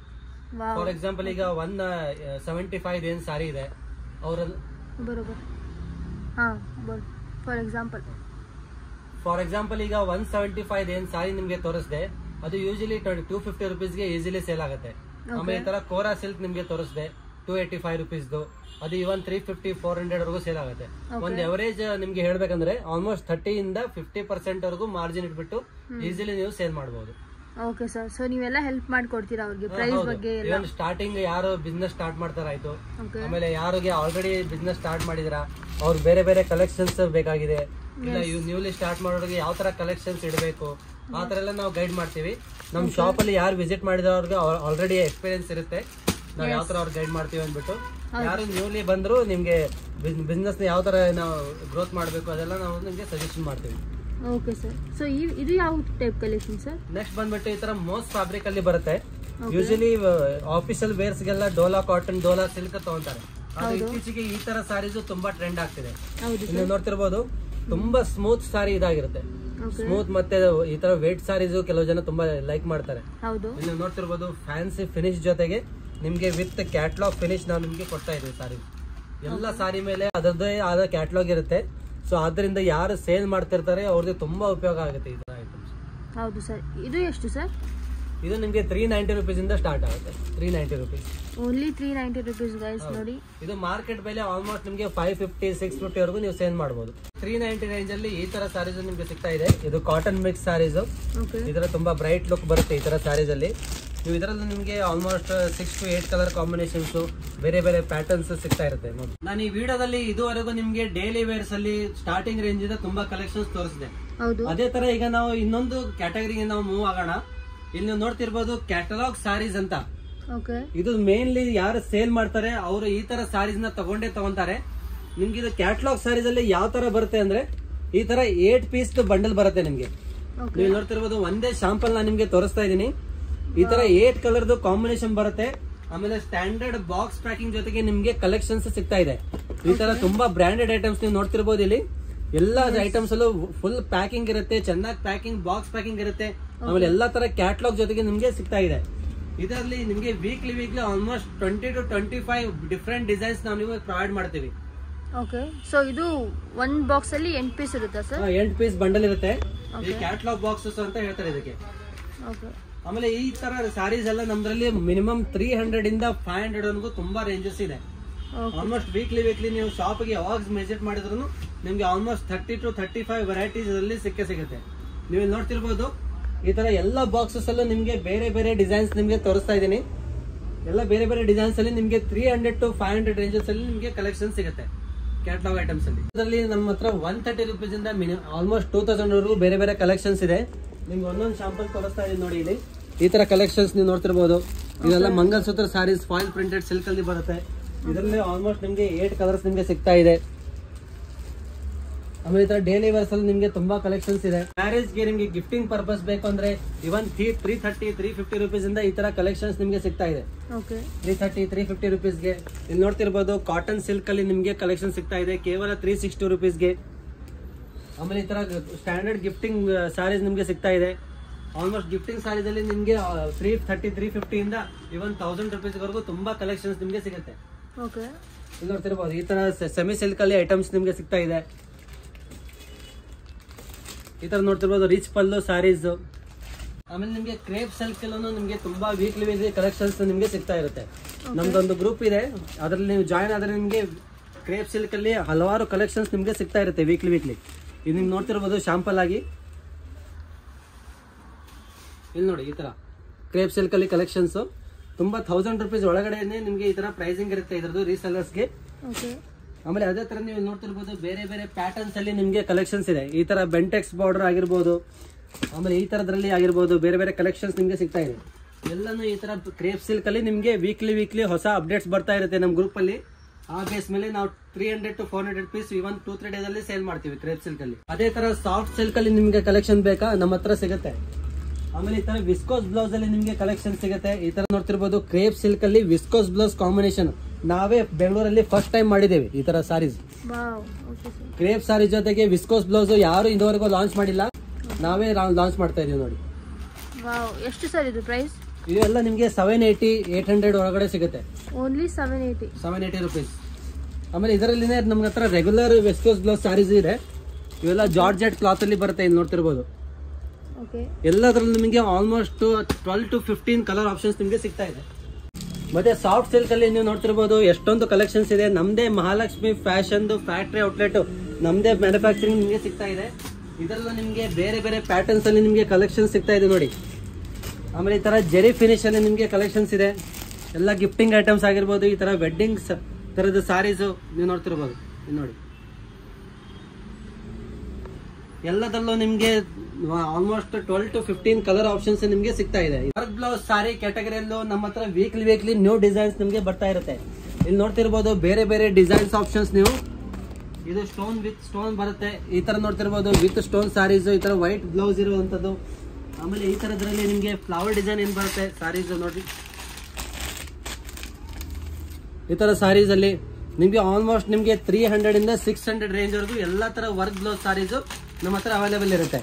ಫಾರ್ ಎಕ್ಸಾಂಪಲ್ ಈಗ 175 ಏನ್ ಸಾರಿ ಇದೆ ಅವರಲ್ಲಿ ಬರೋಬರ್. ಹಾ ಫಾರ್ ಎಕ್ಸಾಂಪಲ್ ಈಗ 175 ಏನ್ ಸಾರಿ ನಿಮ್ಗೆ ತೋರಿಸಿದೆ ಅದು ಯೂಶಲಿ 250 ರುಪೀಸ್ಗೆ ಈಸಿಲಿ ಸೇಲ್ ಆಗುತ್ತೆ. ಆಮೇಲೆ ಈ ತರ ಕೋರಾ ಸಿಲ್ಕ್ ನಿಮ್ಗೆ ತೋರಿಸಿದೆ 285 ರುಪೀಸ್ದು, ಅದು ಇವನ್ 350-400 ವರೆಗೂ ಸೇಲ್ ಆಗುತ್ತೆ. ಒಂದು ಎವರೇಜ್ ನಿಮ್ಗೆ ಹೇಳ್ಬೇಕಂದ್ರೆ ಆಲ್ಮೋಸ್ಟ್ 30 ಇಂದ 50% ವರೆಗೂ ಮಾರ್ಜಿನ್ ಇಟ್ಬಿಟ್ಟು ಈಸಿಲಿ ನೀವು ಸೇಲ್ ಮಾಡಬಹುದು. ಓಕೆ ಸರ್, ಸೊ ನೀವೆಲ್ಲ ಹೆಲ್ಪ್ ಮಾಡ್ಕೊಡ್ತೀರಾ ಅವ್ರಿಗೆ ಪ್ರೈಸ್ ಬಗ್ಗೆ ಎಲ್ಲ? ಸ್ಟಾರ್ಟಿಂಗ್ ಯಾರು ಬಿಸ್ನೆಸ್ ಸ್ಟಾರ್ಟ್ ಮಾಡ್ತಾರಾಯ್ತು, ಆಮೇಲೆ ಯಾರಿಗೆ ಆಲ್ರೆಡಿ ಬಿಸ್ನೆಸ್ ಸ್ಟಾರ್ಟ್ ಮಾಡಿದಿರಾ ಅವ್ರು ಬೇರೆ ಬೇರೆ ಕಲೆಕ್ಷನ್ಸ್ ಬೇಕಾಗಿದೆ, ಇಲ್ಲ ನ್ಯೂಲಿ ಸ್ಟಾರ್ಟ್ ಮಾಡೋರಿಗೆ ಯಾವ ತರ ಕಲೆಕ್ಷನ್ಸ್ ಇಡಬೇಕು ಆ ತರ ಎಲ್ಲ ನಾವು ಗೈಡ್ ಮಾಡ್ತೀವಿ. ನಮ್ ಶಾಪ್ ಅಲ್ಲಿ ಯಾರು ವಿಸಿಟ್ ಮಾಡಿದವ್ರಿಗೆ ಆಲ್ರೆಡಿ ಎಕ್ಸ್ಪೀರಿಯನ್ಸ್ ಇರುತ್ತೆ, ನಾವ್ ಯಾವ ತರ ಅವ್ರಿಗೆ ಗೈಡ್ ಮಾಡ್ತೀವಿ ಅಂದ್ಬಿಟ್ಟು. ಯಾರು ನ್ಯೂಲಿ ಬಂದ್ರು ನಿಮ್ಗೆ ಬಿಸ್ನೆಸ್ ಯಾವ ತರ ನಾವು ಗ್ರೋತ್ ಮಾಡಬೇಕು ಅದೆಲ್ಲ ನಾವು ನಿಮ್ಗೆ ಸಜೆಷನ್ ಮಾಡ್ತೀವಿ. ಓಕೆ ಸರ್, ಸೊ ಇದು ಯಾವ ಟೈಪ್ ಕಲೆಕ್ಷನ್ ಸರ್? ನೆಕ್ಸ್ಟ್ ಬಂದ್ಬಿಟ್ಟು ಈ ತರ ಮೋಸ್ ಫ್ಯಾಬ್ರಿಕ್ ಅಲ್ಲಿ ಬರುತ್ತೆ. ಯೂಶಲಿ ಆಫೀಸಿಯಲ್ ವೇರ್ಸ್ ಗೆಲ್ಲ ಡೋಲಾ ಕಾಟನ್, ಡೋಲಾ ಸಿಲ್ಕ್ ತಗೊಂತಾರೆ. ಆದ್ರೆ ಇತ್ತೀಚೆಗೆ ಈ ತರ ಸಾರೀಸ್ ತುಂಬಾ ಟ್ರೆಂಡ್ ಆಗ್ತಿದೆ. ನೀವು ನೋಡ್ತಿರ್ಬೋದು, ತುಂಬಾ ಸ್ಮೂತ್ ಸಾರಿ ಇದಾಗಿರುತ್ತೆ. ಸ್ಮೂತ್ ಮತ್ತೆ ಈ ತರ ವೇಟ್ ಸಾರೀಸ್ ಕೆಲವು ಜನ ತುಂಬಾ ಲೈಕ್ ಮಾಡ್ತಾರೆ. ನೀವು ನೋಡ್ತಿರ್ಬೋದು ಫ್ಯಾನ್ಸಿ ಫಿನಿಶ್ ಜೊತೆಗೆ ನಿಮ್ಗೆ ವಿತ್ ಕ್ಯಾಟ್ಲಾಗ್ ಫಿನಿಶ್ ನಾವು ನಿಮ್ಗೆ ಕೊಡ್ತಾ ಇದೀವಿ. ಸಾರಿ ಎಲ್ಲ ಸಾರಿ ಮೇಲೆ ಅದರದ್ದೇ ಆದ ಕ್ಯಾಟ್ಲಾಗ್ ಇರುತ್ತೆ. ಸೊ ಆದ್ರಿಂದ ಯಾರು ಸೇಲ್ ಮಾಡ್ತಿರ್ತಾರೆ ಅವ್ರಿಗೆ ತುಂಬಾ ಉಪಯೋಗ ಆಗುತ್ತೆ ಈ ತರ ಐಟಮ್ಸ್. ಹೌದು ಸರ್, ಇದು ಎಷ್ಟು ಸರ್? ಇದು ನಿಮ್ಗೆ 390 ರುಪೀಸ್ ಇಂದ ಸ್ಟಾರ್ಟ್ ಆಗುತ್ತೆ. 390 ರುಪೀಸ್, ಓನ್ಲಿ 390 ರುಪೀಸ್ ಗೈಸ್. ನೋಡಿ, ಇದು ಮಾರ್ಕೆಟ್ ಬೆಲೆ ಆಲ್ಮೋಸ್ಟ್ ನಿಮ್ಗೆ 550-650 ವರೆಗೂ ನೀವು ಸೇಲ್ ಮಾಡಬಹುದು. 390 ರೇಂಜ್ ಅಲ್ಲಿ ಈ ತರ ಸಾರೀಸ್ ನಿಮ್ಗೆ ಸಿಗ್ತಾ ಇದೆ. ಇದು ಕಾಟನ್ ಮಿಕ್ಸ್ ಸಾರೀಸ್, ಇದರ ತುಂಬಾ ಬ್ರೈಟ್ ಲುಕ್ ಬರುತ್ತೆ ಈ ತರ ಸಾರೀಸ್ ಅಲ್ಲಿ. ನೀವು ಇದರಲ್ಲಿ ನಿಮ್ಗೆ ಆಲ್ಮೋಸ್ಟ್ 6 to 8 ಕಲರ್ ಕಾಂಬಿನೇಷನ್ಸ್, ಬೇರೆ ಬೇರೆ ಪ್ಯಾಟರ್ನ್ಸ್ ಸಿಗ್ತಾ ಇರುತ್ತೆ. ನಾನು ಈ ವಿಡಿಯೋದಲ್ಲಿ ಇದುವರೆಗೂ ನಿಮ್ಗೆ ಡೈಲಿ ವೇರ್ಸ್ ಅಲ್ಲಿ ಸ್ಟಾರ್ಟಿಂಗ್ ರೇಂಜ್ ಇಂದ ತುಂಬಾ ಕಲೆಕ್ಷನ್ಸ್ ತೋರಿಸಿದೆ. ಅದೇ ತರ ಈಗ ನಾವು ಇನ್ನೊಂದು ಕ್ಯಾಟಗರಿಗೆ ನಾವು ಮೂವ್ ಆಗೋಣ. ಇಲ್ಲಿ ನೀವು ನೋಡ್ತಿರ್ಬೋದು ಕ್ಯಾಟಲಾಗ್ ಸಾರೀಸ್ ಅಂತ. ಇದು ಮೇನ್ಲಿ ಯಾರು ಸೇಲ್ ಮಾಡ್ತಾರೆ ಅವರು ಈ ತರ ಸಾರೀಸ್ ನ ತಗೊಂತಾರೆ. ನಿಮ್ಗೆ ಇದು ಕ್ಯಾಟಲಾಗ್ ಸಾರೀಸ್ ಅಲ್ಲಿ ಯಾವ ತರ ಬರುತ್ತೆ ಅಂದ್ರೆ ಈ ತರ 8 ಪೀಸ್ ಬಂಡಲ್ ಬರುತ್ತೆ ನಿಮ್ಗೆ. ನೀವು ನೋಡ್ತಿರ್ಬೋದು, ಒಂದೇ ಶಾಂಪಲ್ ನಾನು ನಿಮ್ಗೆ ತೋರಿಸ್ತಾ ಇದೀನಿ. ಈ ತರ 8 ಕಲರ್ದು ಕಾಂಬಿನೇಷನ್ ಬರುತ್ತೆ. ಆಮೇಲೆ ಸ್ಟ್ಯಾಂಡರ್ಡ್ ಬಾಕ್ಸ್ ಪ್ಯಾಕಿಂಗ್ ಜೊತೆಗೆ ನಿಮ್ಗೆ ಕಲೆಕ್ಷನ್ಸ್ ಸಿಗ್ತಾ ಇದೆ. ಈ ತರ ತುಂಬಾ ಬ್ರಾಂಡೆಡ್ ಐಟಮ್ಸ್ ನೀವು ನೋಡ್ತಿರ್ಬೋದು. ಇಲ್ಲಿ ಎಲ್ಲಾ ಐಟಮ್ಸ್ ಅಲ್ಲೂ ಫುಲ್ ಪ್ಯಾಕಿಂಗ್ ಇರುತ್ತೆ, ಚೆನ್ನಾಗಿ ಪ್ಯಾಕಿಂಗ್, ಬಾಕ್ಸ್ ಪ್ಯಾಕಿಂಗ್ ಇರುತ್ತೆ. ಆಮೇಲೆ ಎಲ್ಲಾ ತರ ಕ್ಯಾಟಲಾಗ್ ಜೊತೆಗೆ ನಿಮ್ಗೆ ಸಿಗ್ತಾ ಇದೆ. ಇದರಲ್ಲಿ ನಿಮ್ಗೆ weekly almost 20 to 25 different designs ನಾವು ನಿಮಗೆ ಪ್ರೊವೈಡ್ ಮಾಡ್ತೀವಿ. ಓಕೆ, ಸೊ ಇದು ಒಂದ್ ಬಾಕ್ಸ್ ಅಲ್ಲಿ 8 ಪೀಸ್ ಇರುತ್ತೆ ಸರ್? 8 ಪೀಸ್ ಬಂಡಲ್ ಇರುತ್ತೆ. ಈ ಕ್ಯಾಟಲಾಗ್ ಬಾಕ್ಸಸ್ ಅಂತ ಹೇಳ್ತಾರೆ ಇದಕ್ಕೆ. ಆಮೇಲೆ ಈ ತರ ಸಾರೀಸ್ ಎಲ್ಲ ನಮ್ದ್ರಲ್ಲಿ ಮಿನಿಮಮ್ 300 ಇಂದ 500 ವರೆಗೂ ತುಂಬಾ ರೇಂಜಸ್ ಇದೆ. ಆಲ್ಮೋಸ್ಟ್ ವೀಕ್ಲಿ ನೀವು ಶಾಪ್ ಗೆ ಯಾವಾಗ ವಿಸಿಟ್ ಮಾಡಿದ್ರು ನಿಮ್ಗೆ ಆಲ್ಮೋಸ್ಟ್ 30 to 35 ವೆರೈಟೀಸ್ ಅಲ್ಲಿ ಸಿಗುತ್ತೆ. ನೀವು ನೋಡ್ತಿರ್ಬೋದು, ಈ ತರ ಎಲ್ಲ ಬಾಕ್ಸಸ್ ಅಲ್ಲೂ ನಿಮ್ಗೆ ಬೇರೆ ಬೇರೆ ಡಿಸೈನ್ಸ್ ನಿಮ್ಗೆ ತೋರಿಸ್ತಾ ಇದೀನಿ. ಎಲ್ಲ ಬೇರೆ ಬೇರೆ ಡಿಸೈನ್ಸ್ ಅಲ್ಲಿ ನಿಮ್ಗೆ 300 to 500 ರೇಂಜಸ್ ಅಲ್ಲಿ ನಿಮ್ಗೆ ಕಲೆಕ್ಷನ್ ಸಿಗುತ್ತೆ ಕ್ಯಾಟಲಾಗ್ ಐಟಮ್ಸ್ ಅಲ್ಲಿ. ಇದರಲ್ಲಿ ನಮ್ಮ ಹತ್ರ 130 ರುಪೀಸ್ ಇಂದ ಆಲ್ಮೋಸ್ಟ್ 2000 ವರೆಗೂ ಬೇರೆ ಬೇರೆ ಕಲೆಕ್ಷನ್ಸ್ ಇದೆ. ನಿಮ್ಗೆ ಒಂದೊಂದು ಶಾಂಪಲ್ ತೋರಿಸ್ತಾ ಇದೀನಿ ನೋಡಿ. ಇಲ್ಲಿ ಈ ತರ ಕಲೆಕ್ಷನ್ಸ್ ನೀವು ನೋಡ್ತಿರ್ಬೋದು. ಇದೆಲ್ಲ mangalsutra saris foil printed silk ಅಲ್ಲಿ ಬರುತ್ತೆ. ಇದರಲ್ಲಿ ಆಲ್ಮೋಸ್ಟ್ ನಿಮ್ಗೆ 8 ಕಲರ್ಸ್ ನಿಮ್ಗೆ ಸಿಗ್ತಾ ಇದೆ. ಆಮೇಲೆ ಈ ತರ ಡೈಲಿ ವೇರ್ಸ್ ಅಲ್ಲಿ ನಿಮ್ಗೆ ತುಂಬಾ ಕಲೆಕ್ಷನ್ಸ್ ಇದೆ. ಮ್ಯಾರೇಜ್ ಗೆ ನಿಮ್ಗೆ ಗಿಫ್ಟಿಂಗ್ ಪರ್ಪಸ್ ಬೇಕು ಅಂದ್ರೆ ಇವನ್ 330-350 ರುಪೀಸ್ ಇಂದ ಈ ತರ ಕಲೆಕ್ಷನ್ಸ್ ನಿಮ್ಗೆ ಸಿಗ್ತಾ ಇದೆ. 330-350 ರುಪೀಸ್ಗೆ. ಇಲ್ಲಿ ನೋಡ್ತಿರ್ಬೋದು, ಕಾಟನ್ ಸಿಲ್ಕ್ ಅಲ್ಲಿ ನಿಮ್ಗೆ ಕಲೆಕ್ಷನ್ ಸಿಗ್ತಾ ಇದೆ ಕೇವಲ 360 ರುಪೀಸ್ಗೆ. ಆಮೇಲೆ ಈ ತರ ಸ್ಟ್ಯಾಂಡರ್ಡ್ ಗಿಫ್ಟಿಂಗ್ ಸಾರೀಸ್ ನಿಮ್ಗೆ ಸಿಗ್ತಾ ಇದೆ. ಆಲ್ಮೋಸ್ಟ್ ಗಿಫ್ಟಿಂಗ್ ಸಾರೀಸ್ ಅಲ್ಲಿ ನಿಮ್ಗೆ 330-350 ಇಂದ ಇವನ್ 1000 ರುಪೀಸ್ ವರೆಗೂ ತುಂಬಾ ಕಲೆಕ್ಷನ್ಸ್ ನಿಮ್ಗೆ ಸಿಗುತ್ತೆ. ಇಲ್ಲಿ ನೋಡ್ತಿರ್ಬೋದು, ಈ ತರ ಸೆಮಿ ಸಿಲ್ಕ್ ಅಲ್ಲಿ ಐಟಮ್ಸ್ ನಿಮ್ಗೆ ಸಿಗ್ತಾ ಇದೆ. ಈ ತರ ನೋಡ್ತಿರ್ಬೋದು, ರಿಚ್ ಪಲ್ಲು ಸಾರೀಸ್. ಆಮೇಲೆ ನಿಮ್ಗೆ ಕ್ರೇಪ್ ಸಿಲ್ಕ್ ಎಲ್ಲೂ ನಿಮ್ಗೆ ತುಂಬಾ ವೀಕ್ಲಿ ಕಲೆಕ್ಷನ್ಸ್ ನಿಮ್ಗೆ ಸಿಗ್ತಾ ಇರುತ್ತೆ. ನಮ್ದೊಂದು ಗ್ರೂಪ್ ಇದೆ, ಅದ್ರಲ್ಲಿ ನೀವು ಜಾಯಿನ್ ಆದ್ರೆ ನಿಮ್ಗೆ ಕ್ರೇಪ್ ಸಿಲ್ಕ್ ಅಲ್ಲಿ ಹಲವಾರು ಕಲೆಕ್ಷನ್ಸ್ ನಿಮ್ಗೆ ಸಿಗ್ತಾ ಇರುತ್ತೆ ವೀಕ್ಲಿ. ಇದು ನಿಮ್ಗೆ ನೋಡ್ತಿರ್ಬೋದು ಶಾಂಪಲ್ ಆಗಿ. ಇಲ್ಲಿ ನೋಡಿ, ಈ ತರ ಕ್ರೇಪ್ ಸಿಲ್ಕ್ ಅಲ್ಲಿ ಕಲೆಕ್ಷನ್ಸ್ ತುಂಬಾ 1000 ರುಪೀಸ್ ಒಳಗಡೆನೆ ನಿಮ್ಗೆ ಈ ತರ ಪ್ರೈಸಿಂಗ್ ಇರುತ್ತೆ ಇದ್ರದ್ದು ರೀಸೆಲ್ಲರ್ಸ್ಗೆ. ಆಮೇಲೆ ಅದೇ ತರ ನೀವು ನೋಡ್ತಿರ್ಬೋದು, ಬೇರೆ ಬೇರೆ ಪ್ಯಾಟರ್ನ್ಸ್ ಅಲ್ಲಿ ನಿಮ್ಗೆ ಕಲೆಕ್ಷನ್ಸ್ ಇದೆ. ಈ ತರ ಬೆಂಟೆಕ್ಸ್ ಬಾರ್ಡರ್ ಆಗಿರ್ಬೋದು, ಆಮೇಲೆ ಈ ತರದ್ರಲ್ಲಿ ಆಗಿರ್ಬೋದು, ಬೇರೆ ಬೇರೆ ಕಲೆಕ್ಷನ್ಸ್ ನಿಮ್ಗೆ ಸಿಗ್ತಾ ಇದೆ. ಎಲ್ಲಾನು ಈ ತರ ಕ್ರೇಪ್ ಸಿಲ್ಕ್ ಅಲ್ಲಿ ನಿಮ್ಗೆ ವೀಕ್ಲಿ ಹೊಸ ಅಪ್ಡೇಟ್ಸ್ ಬರ್ತಾ ಇರುತ್ತೆ ನಮ್ಮ ಗ್ರೂಪ್ ಅಲ್ಲಿ. ಆ ಬೇಸ್ ಮೇಲೆ ನಾವು 300 to 400 ಪೀಸ್ ಇವನ್ 2-3 ಡೇಸ್ ಅಲ್ಲಿ ಸೇಲ್ ಮಾಡ್ತೀವಿ ಕ್ರೇಪ್ ಸಿಲ್ಕ್ ಅಲ್ಲಿ. ಅದೇ ತರ ಸಾಫ್ಟ್ ಸಿಲ್ಕ್ ಅಲ್ಲಿ ನಿಮ್ಗೆ ಕಲೆಕ್ಷನ್ ಬೇಕಾ, ನಮ್ಮ ಹತ್ರ ಸಿಗುತ್ತೆ. ಆಮೇಲೆ ಈ ತರ ವಿಸ್ಕೋಸ್ ಬ್ಲೌಸ್ ಅಲ್ಲಿ ನಿಮ್ಗೆ ಕಲೆಕ್ಷನ್ ಸಿಗುತ್ತೆ. ಈ ತರ ನೋಡ್ತಿರ್ಬೋದು, ಕ್ರೇಪ್ ಸಿಲ್ಕ್ ಅಲ್ಲಿ ವಿಸ್ಕೋಸ್ ಬ್ಲೌಸ್ ಕಾಂಬಿನೇಷನ್ ನಾವೇ ಬೆಂಗಳೂರಲ್ಲಿ ಫಸ್ಟ್ ಟೈಮ್ ಮಾಡಿದ್ದೇವೆ. ಈ ತರ ಸಾರೀಸ್, ಕ್ರೇಪ್ ಸಾರೀಸ್ ಜೊತೆಗೆ ವಿಸ್ಕೋಸ್ ಬ್ಲೌಸ್ ಯಾರು ಇದುವರೆಗೂ ಲಾಂಚ್ ಮಾಡಿಲ್ಲ, ನಾವೇ ಲಾಂಚ್ ಮಾಡ್ತಾ ಇದೀವಿ ನೋಡಿ. ಎಷ್ಟು ಸರ್ ಇದು ಪ್ರೈಸ್? ಇವೆಲ್ಲ ನಿಮಗೆ 780 800 ಒಳಗಡೆ ಸಿಗುತ್ತೆ. Only 780 rupees. ಆಮೇಲೆ ಇದರಲ್ಲಿನೇ ನಮ್ಗೆ ಹತ್ರ regular west coast blouse saris ಇದೆ. ಇವೆಲ್ಲ ಜಾರ್ಜೆಟ್ ಕ್ಲಾತ್ ಅಲ್ಲಿ ಬರುತ್ತೆ, ಇಲ್ಲಿ ನೋಡ್ತಿರ್ಬೋದು. ಎಲ್ಲದ್ರಲ್ಲಿ ನಿಮಗೆ ಆಲ್ಮೋಸ್ಟ್ 12 to 15 ಕಲರ್ ಆಪ್ಷನ್ಸ್ ನಿಮಗೆ ಸಿಗ್ತಾ ಇದೆ. ಮತ್ತೆ ಸಾಫ್ಟ್ ಸಿಲ್ಕ್ ಅಲ್ಲಿ ನೀವು ನೋಡ್ತಿರ್ಬೋದು ಎಷ್ಟೊಂದು ಕಲೆಕ್ಷನ್ಸ್ ಇದೆ. ನಮ್ದೇ ಮಹಾಲಕ್ಷ್ಮಿ ಫ್ಯಾಷನ್ ಫ್ಯಾಕ್ಟರಿ ಔಟ್ಲೆಟ್, ನಮ್ದೇ ಮ್ಯಾನುಫ್ಯಾಕ್ಚರಿಂಗ್ ನಿಮಗೆ ಸಿಗ್ತಾ ಇದೆ. ಇದರಲ್ಲೂ ನಿಮಗೆ ಬೇರೆ ಬೇರೆ ಪ್ಯಾಟರ್ನ್ಸ್ ಅಲ್ಲಿ ನಿಮಗೆ ಕಲೆಕ್ಷನ್ ಸಿಗ್ತಾ ಇದೆ ನೋಡಿ. ಆಮೇಲೆ ಈ ತರ ಜೆರಿ ಫಿನಿಶ್ ಅಲ್ಲಿ ನಿಮಗೆ ಕಲೆಕ್ಷನ್ಸ್ ಇದೆ. ಎಲ್ಲ ಗಿಫ್ಟಿಂಗ್ ಐಟಮ್ಸ್ ಆಗಿರ್ಬೋದು, ಈ ತರ ವೆಡ್ಡಿಂಗ್ ತರದ ಸಾರೀಸ್ ನೀವು ನೋಡ್ತಿರ್ಬೋದು. ನೋಡಿ ಎಲ್ಲದರಲ್ಲೂ ನಿಮ್ಗೆ ಆಲ್ಮೋಸ್ಟ್ 12 to 15 ಕಲರ್ ಆಪ್ಷನ್ಸ್ ನಿಮ್ಗೆ ಸಿಗ್ತಾ ಇದೆ. ವರ್ಕ್ ಬ್ಲೌಸ್ ಸಾರಿ ಕ್ಯಾಟಗರಿಯಲ್ಲೂ ನಮ್ಮ ಹತ್ರ ವೀಕ್ಲಿ ನ್ಯೂ ಡಿಸೈನ್ಸ್ ನಿಮ್ಗೆ ಬರ್ತಾ ಇರುತ್ತೆ. ಇಲ್ಲಿ ನೋಡ್ತಿರ್ಬೋದು ಬೇರೆ ಬೇರೆ ಡಿಸೈನ್ಸ್ ಆಪ್ಷನ್ಸ್. ನೀವು ಇದು ಸ್ಟೋನ್ ವಿತ್ ಸ್ಟೋನ್ ಬರುತ್ತೆ, ಈ ತರ ನೋಡ್ತಿರ್ಬೋದು. ವಿತ್ ಸ್ಟೋನ್ ಸಾರೀಸ್, ಈ ತರ ವೈಟ್ ಬ್ಲೌಸ್ ಇರುವಂತದ್ದು. ಆಮೇಲೆ ಈ ತರದ್ರಲ್ಲಿ ನಿಮ್ಗೆ ಫ್ಲವರ್ ಡಿಸೈನ್ ಏನ್ ಬರುತ್ತೆ ಸಾರೀಸ್ ನೋಡಿ. ಈ ತರ ಸಾರೀಸ್ ಅಲ್ಲಿ ನಿಮ್ಗೆ ಆಲ್ಮೋಸ್ಟ್ ನಿಮ್ಗೆ 300 ಇಂದ 600 ರೇಂಜ್ ವರೆಗೂ ಎಲ್ಲಾ ತರ ವರ್ಕ್ ಬ್ಲೌಸ್ ಸಾರೀಸ್ ನಮ್ಮ ಹತ್ರ ಅವೈಲೇಬಲ್ ಇರುತ್ತೆ.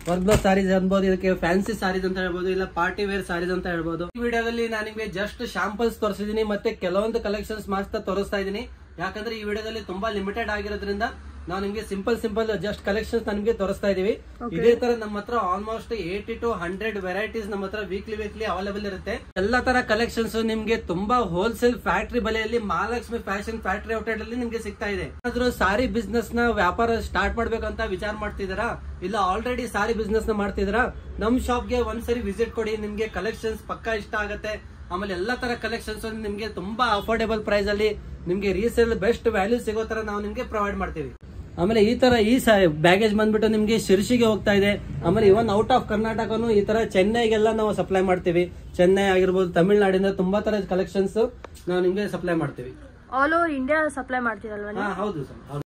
ವರ್ಕ್ ಬ್ಲೌಸ್ ಸಾರೀಸ್ ಅನ್ಬೋದು, ಇದಕ್ಕೆ ಫ್ಯಾನ್ಸಿ ಸಾರೀಸ್ ಅಂತ ಹೇಳ್ಬೋದು, ಇಲ್ಲ ಪಾರ್ಟಿ ವೇರ್ ಸಾರೀಸ್ ಅಂತ ಹೇಳ್ಬೋದು. ಈ ವಿಡಿಯೋದಲ್ಲಿ ನಾನು ನಿಮಗೆ ಜಸ್ಟ್ ಶಾಂಪಲ್ಸ್ ತೋರಿಸಿದೀನಿ, ಮತ್ತೆ ಕೆಲವೊಂದು ಕಲೆಕ್ಷನ್ಸ್ ಮಾತ್ರ ತೋರಿಸ್ತಾ ಇದ್ದೀನಿ. ಯಾಕಂದ್ರೆ ಈ ವಿಡಿಯೋದಲ್ಲಿ ತುಂಬಾ ಲಿಮಿಟೆಡ್ ಆಗಿರೋದ್ರಿಂದ ನಾವು ನಿಮ್ಗೆ ಸಿಂಪಲ್ ಜಸ್ಟ್ ಕಲೆಕ್ಷನ್ಸ್ ನಿಮ್ಗೆ ತೋರಿಸ್ತಾ ಇದೀವಿ. ಇದೇ ತರ ನಮ್ಮ ಹತ್ರ ಆಲ್ಮೋಸ್ಟ್ 80 to 100 ವೆರೈಟೀಸ್ ನಮ್ಮ ಹತ್ರ ವೀಕ್ಲಿ ಅವೈಲೇಬಲ್ ಇರುತ್ತೆ. ಎಲ್ಲಾ ತರ ಕಲೆಕ್ಷನ್ಸ್ ನಿಮ್ಗೆ ತುಂಬಾ ಹೋಲ್ಸೇಲ್ ಫ್ಯಾಕ್ಟರಿ ಬೆಲೆಯಲ್ಲಿ ಮಹಾಲಕ್ಷ್ಮಿ ಫ್ಯಾಷನ್ ಫ್ಯಾಕ್ಟರಿ ಔಟ್ಲೆಟ್ ಅಲ್ಲಿ ನಿಮ್ಗೆ ಸಿಗ್ತಾ ಇದೆ. ಏನಾದ್ರೂ ಸಾರಿ ಬಿಸ್ನೆಸ್ ನ ವ್ಯಾಪಾರ ಸ್ಟಾರ್ಟ್ ಮಾಡ್ಬೇಕಂತ ವಿಚಾರ ಮಾಡ್ತಿದಾರಾ, ಇಲ್ಲ ಆಲ್ರೆಡಿ ಸಾರಿ ಬಿಸ್ನೆಸ್ ನ ಮಾಡ್ತಿದಾರಾ, ನಮ್ ಶಾಪ್ಗೆ ಒಂದ್ಸರಿ ವಿಸಿಟ್ ಕೊಡಿ. ನಿಮ್ಗೆ ಕಲೆಕ್ಷನ್ಸ್ ಪಕ್ಕಾ ಇಷ್ಟ ಆಗುತ್ತೆ. ಆಮೇಲೆ ಎಲ್ಲಾ ತರ ಕಲೆಕ್ಷನ್ಸ್ ನಿಮ್ಗೆ ತುಂಬಾ ಅಫೋರ್ಡೆಬಲ್ ಪ್ರೈಸ್ ಅಲ್ಲಿ ನಿಮ್ಗೆ ರೀಸೇಲ್ ಬೆಸ್ಟ್ ವ್ಯಾಲ್ಯೂ ಸಿಗೋ ತರ ನಾವು ನಿಮ್ಗೆ ಪ್ರೊವೈಡ್ ಮಾಡ್ತೀವಿ. ಆಮೇಲೆ ಈ ತರ ಈ ಬ್ಯಾಗೇಜ್ ಬಂದ್ಬಿಟ್ಟು ನಿಮ್ಗೆ ಶಿರ್ಸಿಗೆ ಹೋಗ್ತಾ ಇದೆ. ಆಮೇಲೆ ಇವನ್ ಔಟ್ ಆಫ್ ಕರ್ನಾಟಕನು ಈ ತರ ಚೆನ್ನೈಗೆಲ್ಲ ನಾವು ಸಪ್ಲೈ ಮಾಡ್ತೀವಿ. ಚೆನ್ನೈ ಆಗಿರ್ಬೋದು, ತಮಿಳ್ನಾಡಿಂದ ತುಂಬಾ ತರ ಕಲೆಕ್ಷನ್ಸ್ ನಾವು ನಿಮ್ಗೆ ಸಪ್ಲೈ ಮಾಡ್ತೀವಿ. ಆಲ್ ಓವರ್ ಇಂಡಿಯಾ ಸಪ್ಲೈ ಮಾಡ್ತೀರಲ್ವಾ? ಹೌದು ಸರ್.